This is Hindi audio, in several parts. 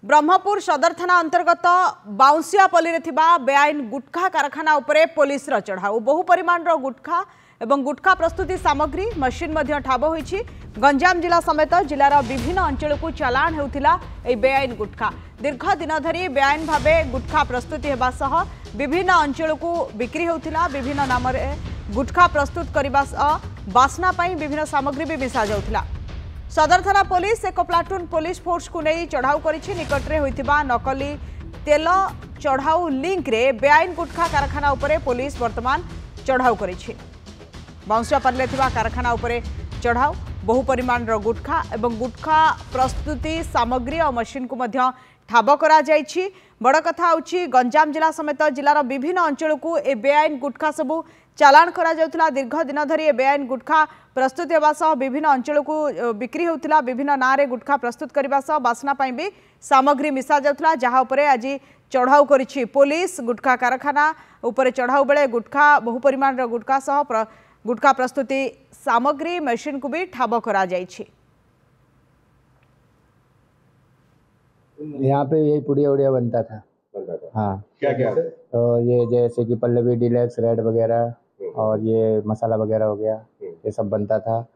ब्रह्मपुर सदर थाना अंतर्गत बाउंसियापल्ली बेआईन गुटखा कारखाना उपरे पुलिस चढ़ाऊ बहु परिमाण गुटखा एवं गुटखा प्रस्तुति सामग्री मशीन ठाब होईछि। गंजाम जिला समेत जिलार विभिन्न अंचल को चलाण होउथिला ए बेआईन गुटखा। दीर्घ दिन धरी बेआईन भावे गुटखा प्रस्तुति हेबा सह विभिन्न अंचल को बिक्री होउथिला। विभिन्न नाम गुटखा प्रस्तुत करबा बासना पई विभिन्न सामग्री भी मिसा जाउथिला। सदर थाना पुलिस एक प्लाटून पुलिस फोर्स को नहीं चढ़ाऊ करिछि। निकटरे होइतिबा नकली तेल चढ़ाऊ लिंक रे बेआईन गुटखा कारखाना उपरे पुलिस वर्तमान चढ़ाऊ करिछि। बाउंसियापल्ली थिबा कारखाना उपरे चढ़ाऊ बहु परिमाण गुटखा एवं गुटखा प्रस्तुति सामग्री और मशीन को मध्य ठाब करा जाइछि। बड़ कथा होछि गंजाम जिला समेत जिलार विभिन्न अंचल को ए बेआईन गुटखा सबू चालाण करा जाउथला। दीर्घ दिन धरी ए बेआईन गुटखा प्रस्तुत हेबा सह विभिन्न अंचल को बिक्री होउथला। विभिन्न नारे गुटखा प्रस्तुत करबा सह बासना पई भी सामग्री मिसा जाउथला, जहा उपरे आज चढ़ाऊ करिछि पुलिस। गुटखा कारखाना उपरे चढ़ाऊ बेले गुटखा बहु परिमाण गुटखा सह गुटखा प्रस्तुति सामग्री मशीन को भी ठाब करा जाइछि। यहाँ पे यही पुड़िया उड़िया बनता था। हाँ, क्या क्या? तो ये जैसे कि पल्लवी डिलक्स रेड वगैरह और ये मसाला वगैरह हो गया, ये सब बनता था।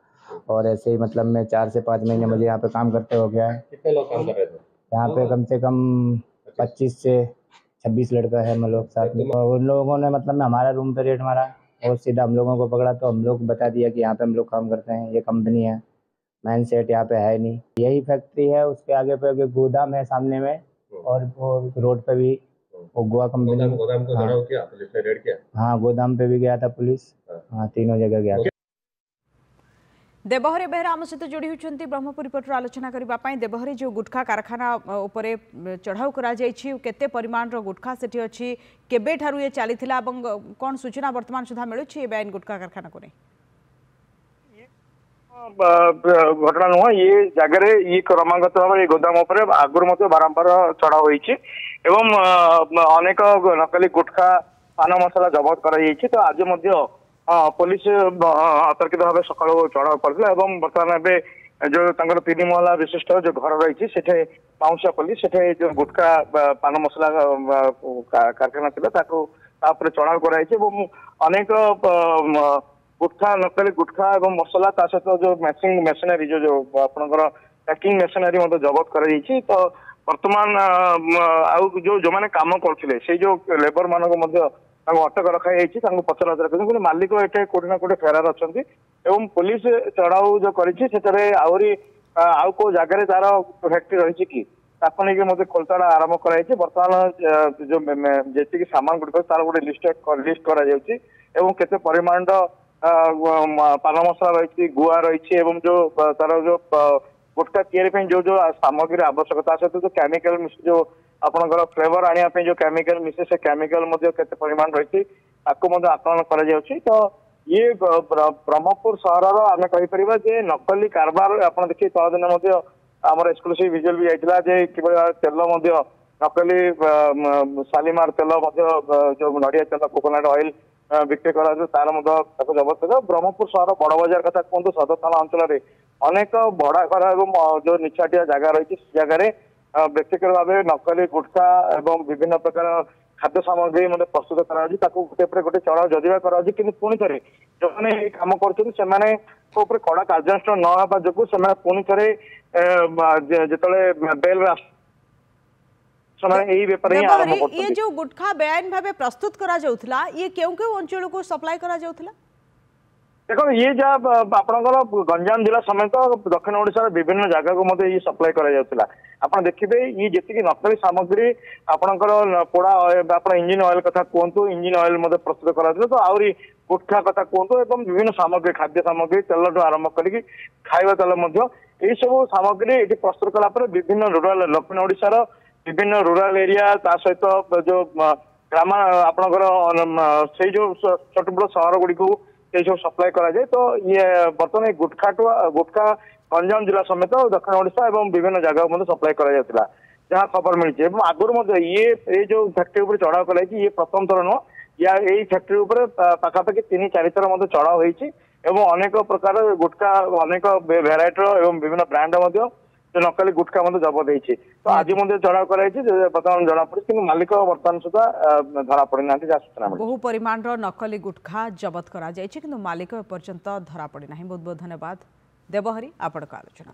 और ऐसे ही मतलब मैं 4 से 5 महीने मुझे यहाँ पे काम करते हो गया है। कितने लोग काम कर रहे थे यहाँ पे? कम से कम 25 से 26 लड़का है हम लोग साथ में। और उन लोगों ने मतलब हमारा रूम पे रेड मारा और सीधा हम लोगों को पकड़ा, तो हम लोग बता दिया कि यहाँ पे हम लोग काम करते हैं, ये कंपनी है, मैन सेट यहाँ पे है नहीं, यही फैक्ट्री है। उसके आगे पे गोदाम है सामने में, और वो रोड पे भी वो गोवा कंपनी। गोदाम को चढ़ाऊ किया, पुलिस ने रेड किया। हाँ, गोदाम पे भी गया था पुलिस। हाँ, तीनों जगह गया था। देवहरी बेहरा आम सहित जोड़ी होती ब्रह्मपुर रिपोर्टर आलोचना करने। देवहरी जो गुटखा कारखाना उपरे चढ़ाऊ करा केते परिमाण गुटखा सेठी अच्छी केबे ठारू ये चली कौन सूचना वर्तमान सुधा मिलूँ बेआईन गुटखा कारखाना को नहीं? घटना नुह ये जगह ये क्रमागत भाव ये गोदाम आगुरी बारंबार चढ़ा एवं अनेक नकली गुटखा पान मसला जबत कर। तो आज पुलिस अतर्कित भाव सका चढ़ाऊ करथिला एवं बर्तमान जो 3 महला विशिष्ट जो घर रही से बाउंसियापल्ली से जो गुटखा पान मसला कारखाना था चढ़ाऊ कर अनेक गुटखा नकली गुटखा एवं मसला ता सहित जो मेसिनरी जो आपनकर पैकिंग मेसिनरी जबत कर। तो वर्तमान आउ जो मैंने काम करते से जो लेबर मानक अटक रखाई पचरा उचरा मालिक एटे कोटी ना कोटी फेरार अच्छा एवं पुलिस चढ़ाऊ जो करी आउ को जगह तार फैक्ट्री रही कि मत खोलताड़ा आरंभ कर। बर्तमान जो जी सामान गुड़ तार गोटे लिस्ट केते परिमाण पान मसला रही गुआ रही जो तार जो गुटखा तैयारी जो जो सामग्री आवश्यकता सहित जो केमिकल जो आपनकर फ्लेवर आने जो केमिकल मिसे से केमिकल केते परिमाण रही आकलन कर। तो ये ब्रह्मपुर सहर आम कहीपर जे नकली कारबार आप देखिए तल दिन आम एक्सक्लूसिव विजुअल भी जाइला कि तेल नकली शालीमार तेल जो नड़िया तेल कोकोनट ऑयल बिक्री कर तार जबत कर। ब्रह्मपुर सहर बड़ बजार कथा कहतु सदर थाना अंचल अनेक भड़ा घर एवं जो निछाटिया जगह रही जगह व्यक्तिगत भाव नकली गुटखा एवं विभिन्न प्रकार खाद्य सामग्री प्रस्तुत कर गोटे चढ़ाऊ जदिवा कर पुणी थे जो मैंने काम कर कड़ा कार्यानुष्ठान न होगा जो पुणी थे जो बेल ये जो गुटखा बेआईन भाव प्रस्तुत करा जाउथला ये क्यों अंचल को सप्लाई करा जाउथला? देखो ये जब आपनकर गंजाम जिला समेत दक्षिण ओडिशा विभिन्न जगह को ये सप्लाई करा आप देखिए ये जी नकली सामग्री आपनकर पोड़ा आप इंजिन ऑयल कथा कहतु इंजिन ऑयल प्रस्तुत करा। तो आहरी गुटखा कथा कहतु एवं विभिन्न सामग्री खाद्य सामग्री तेल आरंभ कर खाଇବା तेल सब सामग्री ये प्रस्तुत कलापर विभिन्न रूराल दक्षिण ओडिशार विभिन्न रूराल एरिया सहित जो ग्राम आपनकर से जो छोट बड़ सहर गुड़ी को सब सप्लाई करा जाए। तो ये बर्तमान गुटखा गंजाम जिला समेत दक्षिण ओडिशा एवं विभिन्न जगह सप्लाई करा जहाँ खबर मिली। आगुरी ये जो फैक्ट्री उपर चढ़ाऊ कर ये प्रथम थर नुह या यही फैक्ट्री उपर पाखापाखि 3-4 थर चढ़ाऊ होती एवं अनेक प्रकार गुटखा अनेक भेराइटर एवं विभिन्न ब्रांड जो नकली गुटखा जबत होती तो आज चढ़ाव कर बर्तमान जना पड़ी कि मालिक बर्तमान सुधा धरा पड़ी ना जहाँ सूचना मिली। बहु परिमाण नकली गुटखा जबत करा जायछि किंतु मालिक एपर्यंत धरा पड़ी नाही। बहुत बहुत धन्यवाद देवहरी आपणक आलोचना।